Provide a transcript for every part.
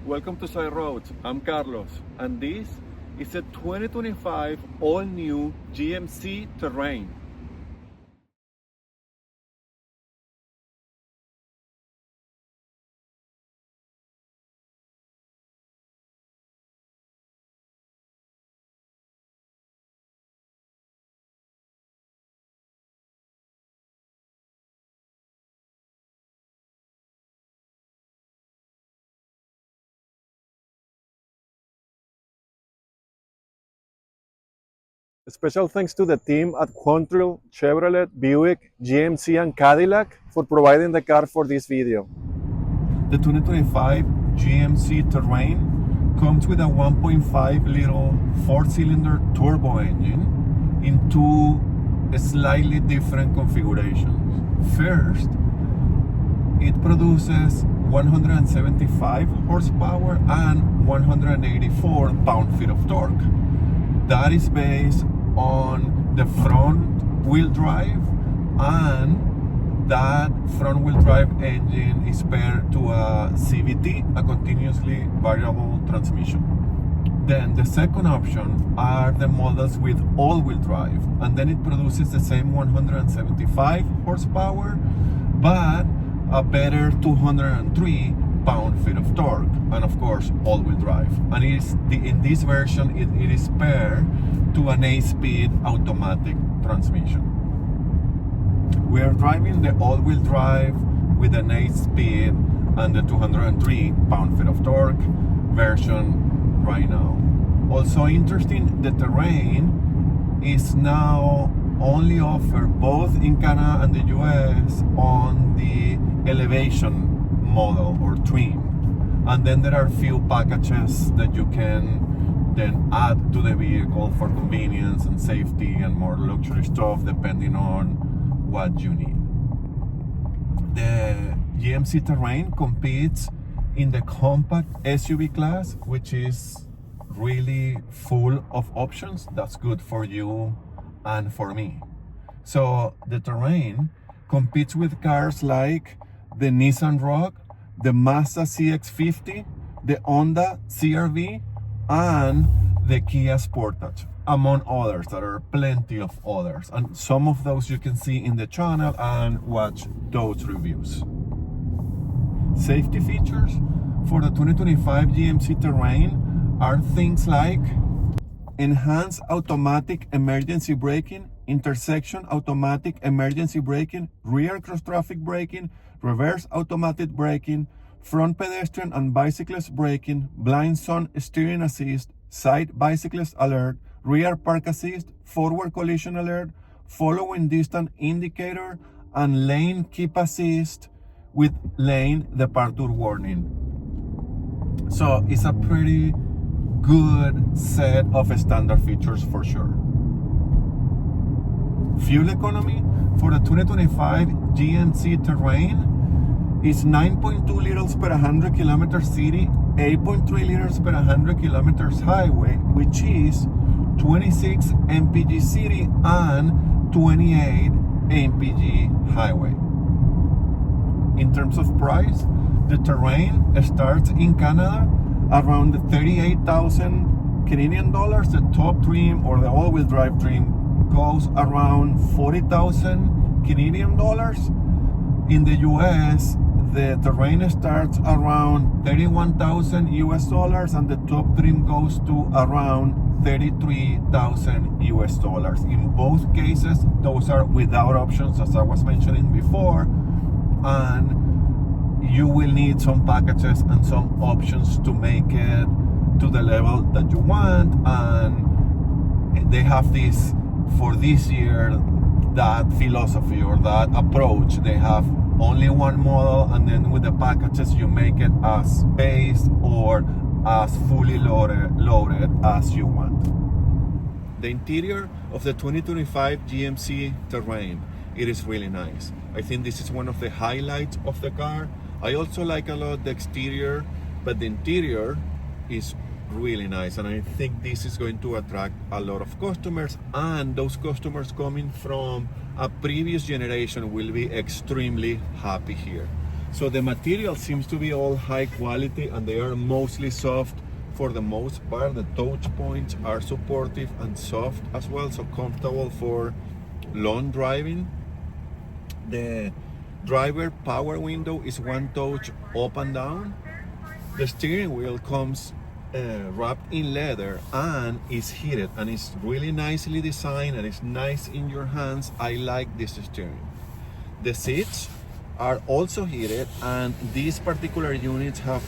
welcome to Side Roads. I'm Carlos, and this is a 2025 all-new GMC Terrain. Special thanks to the team at Quantrill, Chevrolet, Buick, GMC, and Cadillac for providing the car for this video. The 2025 GMC Terrain comes with a 1.5-liter four-cylinder turbo engine in two slightly different configurations. First, it produces 175 horsepower and 184 pound-feet of torque. That is based on the front wheel drive, and that front wheel drive engine is paired to a CVT, a continuously variable transmission. Then the second option are the models with all-wheel drive, and then it produces the same 175 horsepower, but a better 203 pound-feet of torque, and of course all-wheel drive. And in this version it is paired to an 8-speed automatic transmission. We are driving the all-wheel drive with an 8-speed and the 203 pound-feet of torque version right now. Also interesting, the Terrain is now only offered both in Canada and the US on the elevation model or trim, and then there are few packages that you can then add to the vehicle for convenience and safety and more luxury stuff depending on what you need. The GMC Terrain competes in the compact SUV class, which is really full of options. That's good for you and for me. So the Terrain competes with cars like the Nissan Rogue, the Mazda CX-50, the Honda CR-V, and the Kia Sportage, among others. There are plenty of others, and some of those you can see in the channel and watch those reviews. Safety features for the 2025 GMC Terrain are things like enhanced automatic emergency braking, intersection automatic emergency braking, rear cross traffic braking, reverse automatic braking, front pedestrian and bicyclist braking, blind zone steering assist, side bicyclist alert, rear park assist, forward collision alert, following distance indicator, and lane keep assist with lane departure warning. So it's a pretty good set of standard features for sure. Fuel economy for the 2025 GMC Terrain is 9.2 liters per 100 kilometers city, 8.3 liters per 100 kilometers highway, which is 26 mpg city and 28 mpg highway. In terms of price, the Terrain starts in Canada around 38,000 Canadian dollars. The top trim or the all-wheel drive trim goes around 40,000 Canadian dollars. In the US, the Terrain starts around 31,000 US dollars, and the top trim goes to around 33,000 US dollars. In both cases, those are without options, as I was mentioning before, and you will need some packages and some options to make it to the level that you want. And they have this for this year, that philosophy or that approach. They have only one model, and then with the packages you make it as base or as fully loaded as you want. The interior of the 2025 GMC Terrain, it is really nice. I think this is one of the highlights of the car. I also like a lot the exterior, but the interior is really nice, and I think this is going to attract a lot of customers, and those customers coming from a previous generation will be extremely happy here. So the material seems to be all high quality, and they are mostly soft for the most part. The touch points are supportive and soft as well, so comfortable for long driving. The driver power window is one touch up and down. The steering wheel comes wrapped in leather and is heated, and it's really nicely designed and it's nice in your hands. I like this steering. The seats are also heated, and these particular units have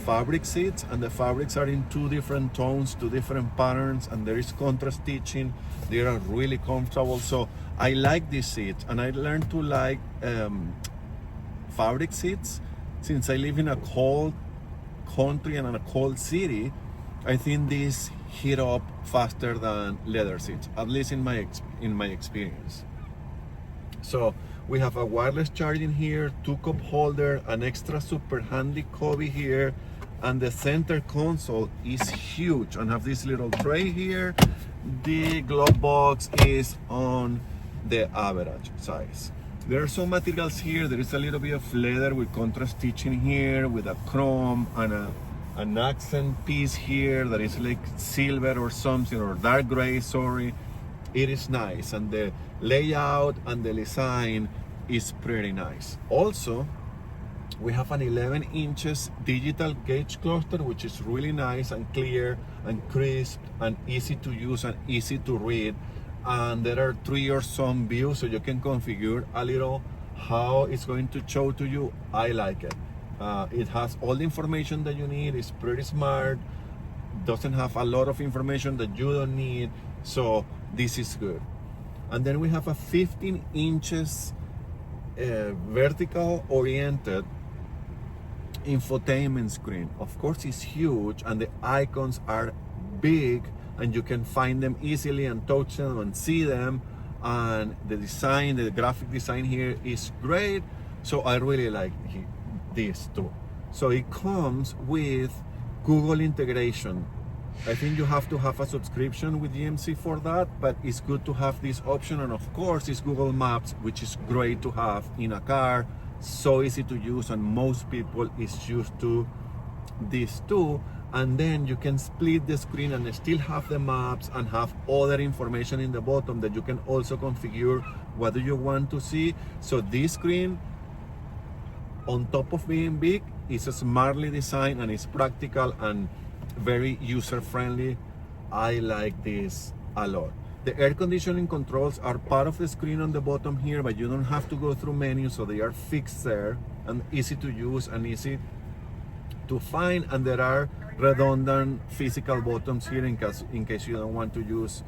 fabric seats, and the fabrics are in two different tones, two different patterns, and there is contrast stitching. They are really comfortable, so I like these seats, and I learned to like fabric seats since I live in a cold country and in a cold city. I think these heat up faster than leather seats, at least in my experience. So we have a wireless charging here, 2 cup holder, an extra super handy cubby here, and the center console is huge and have this little tray here. The glove box is on the average size. There are some materials here. There is a little bit of leather with contrast stitching here, with a chrome and an accent piece here that is like silver or something, or dark gray, sorry. It is nice, and the layout and the design is pretty nice. Also, we have an 11 inches digital gauge cluster, which is really nice and clear and crisp and easy to use and easy to read. And there are 3 or some views, so you can configure a little how it's going to show to you. I like it. It has all the information that you need. It's pretty smart. Doesn't have a lot of information that you don't need. So this is good. And then we have a 15 inches vertical oriented infotainment screen. Of course, it's huge, and the icons are big, and you can find them easily and touch them and see them. And the design, the graphic design here is great. So I really like this too. So it comes with Google integration. I think you have to have a subscription with GMC for that, but it's good to have this option. And of course, it's Google Maps, which is great to have in a car. So easy to use, and most people is used to this too. And then you can split the screen and still have the maps and have other information in the bottom that you can also configure what do you want to see. So this screen, on top of being big, is smartly designed and it's practical and very user-friendly. I like this a lot. The air conditioning controls are part of the screen on the bottom here, but you don't have to go through menus, so they are fixed there and easy to use and easy to find. And there are redundant physical buttons here in case you don't want to use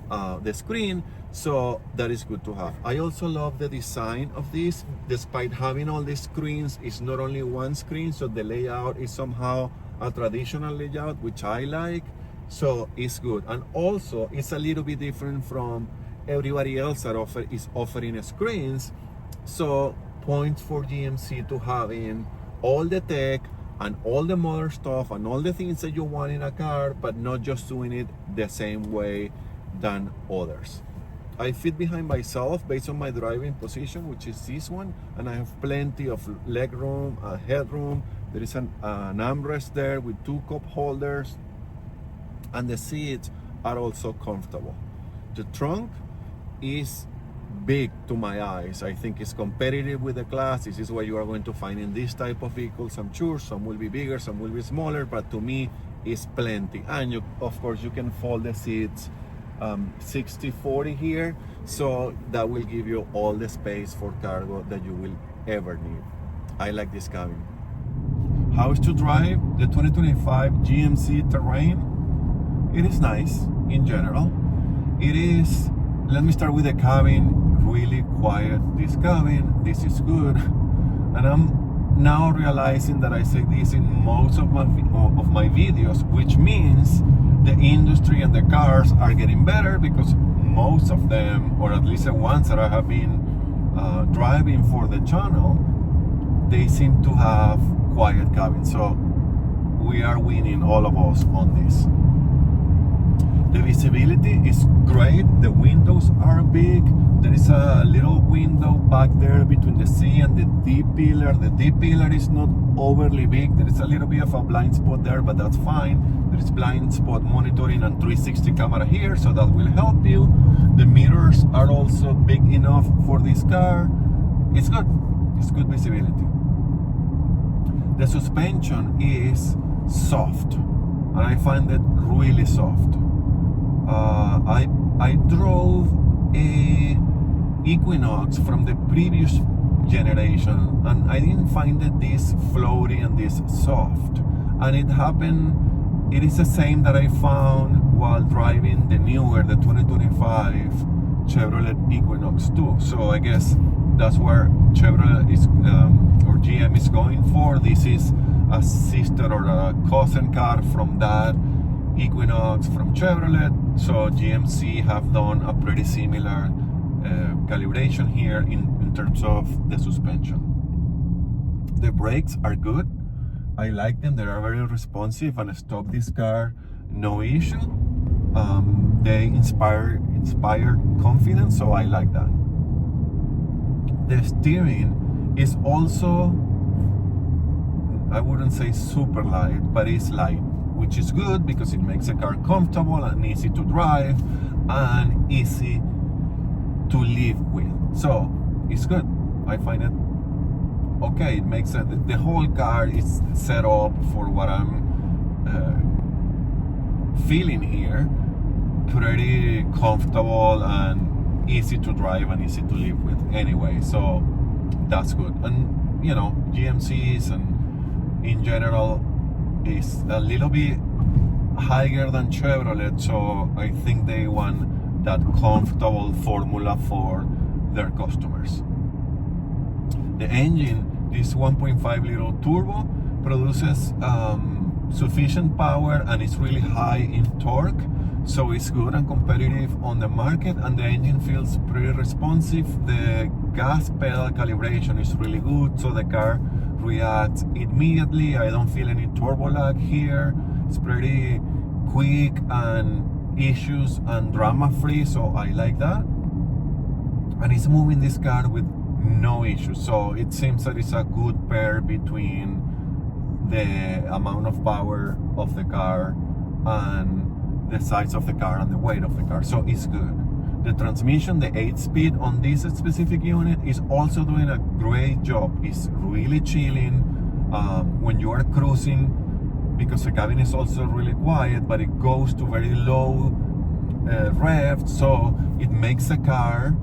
the screen, so that is good to have. I also love the design of this. Despite having all these screens, it's not only one screen, so the layout is somehow a traditional layout, which I like, so it's good. And also it's a little bit different from everybody else that is offering screens, so points for GMC to having all the tech and all the modern stuff and all the things that you want in a car, but not just doing it the same way than others. I fit behind myself based on my driving position, which is this one, and I have plenty of leg room, headroom. There is an armrest there with 2 cup holders, and the seats are also comfortable. The trunk is big to my eyes. I think it's competitive with the class. This is what you are going to find in this type of vehicles. I'm sure some will be bigger, some will be smaller, but to me it's plenty. And of course you can fold the seats 60-40 here, so that will give you all the space for cargo that you will ever need. I like this cabin. How is to drive the 2025 GMC Terrain? It is nice in general. It is, let me start with the cabin, really quiet. This cabin, this is good. And I'm now realizing that I say this in most of my videos, which means the industry and the cars are getting better, because most of them, or at least the ones that I have been driving for the channel, they seem to have quiet cabins. So we are winning, all of us, on this. The visibility is great. The windows are big. There is a little window back there between the C and the D pillar. The D pillar is not overly big. There is a little bit of a blind spot there, but that's fine. There is blind spot monitoring and 360 camera here, so that will help you. The mirrors are also big enough for this car. It's good. It's good visibility. The suspension is soft, and I find it really soft. I drove a Equinox from the previous generation, and I didn't find it this floaty and this soft. And it is the same that I found while driving the newer, the 2025 Chevrolet Equinox 2. So I guess that's where Chevrolet is, or GM is going for. This is a sister or a cousin car from that Equinox from Chevrolet. So GMC have done a pretty similar calibration here in terms of the suspension. The brakes are good. I like them. They are very responsive and stop this car no issue. They inspire confidence, so I like that. The steering is also, I wouldn't say super light, but it's light, which is good because it makes the car comfortable and easy to drive and easy to live with. So it's good. I find it okay. It makes it, the whole car is set up for what I'm feeling here. Pretty comfortable and easy to drive and easy to live with anyway. So that's good. And you know, GMCs and in general is a little bit higher than Chevrolet, so I think they want that comfortable formula for their customers. The engine, this 1.5 liter turbo, produces sufficient power and it's really high in torque, so it's good and competitive on the market, and the engine feels pretty responsive. The gas pedal calibration is really good, so the car reacts immediately. I don't feel any turbo lag here. It's pretty quick and issues and drama free, so I like that. And it's moving this car with no issues, so it seems that it's a good pair between the amount of power of the car and the size of the car and the weight of the car, so it's good. The transmission, the 8-speed on this specific unit, is also doing a great job. It's really chilling when you are cruising, because the cabin is also really quiet, but it goes to very low rev, so it makes the car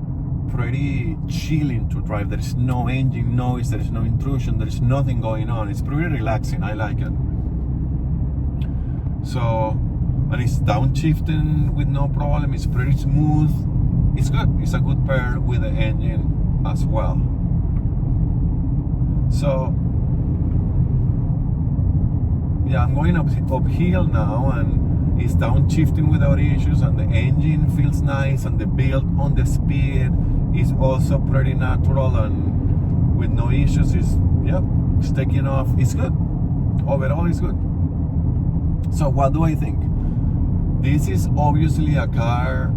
pretty chilling to drive. There is no engine noise, there is no intrusion, there is nothing going on. It's pretty relaxing. I like it. So, and it's downshifting with no problem. It's pretty smooth. It's good. It's a good pair with the engine as well. So yeah, I'm going uphill now, and it's downshifting without issues, and the engine feels nice, and the build on the speed is also pretty natural and with no issues. It's taking off. It's good. Overall, it's good. So what do I think? This is obviously a car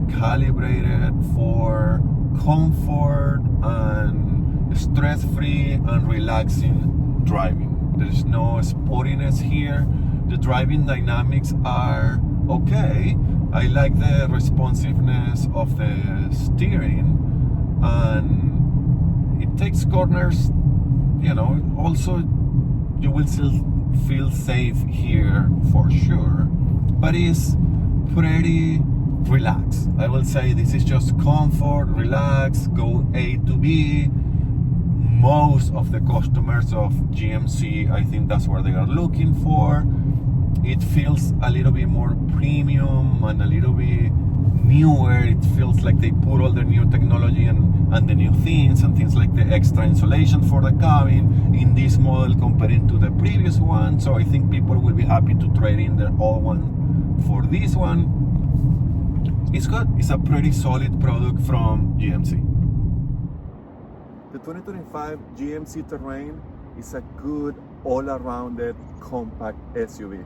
calibrated for comfort and stress-free and relaxing driving. There's no sportiness here. The driving dynamics are okay. I like the responsiveness of the steering, and it takes corners, you know. Also, you will still feel safe here for sure, but it's pretty relaxed. I will say this is just comfort, relax, go A to B. Most of the customers of GMC, I think that's what they are looking for. It feels a little bit more premium and a little bit newer. It feels like they put all the new technology and the new things, and things like the extra insulation for the cabin in this model compared to the previous one. So I think people will be happy to trade in their old one for this one. It's good. It's a pretty solid product from GMC. The 2025 GMC Terrain is a good all-arounded compact SUV.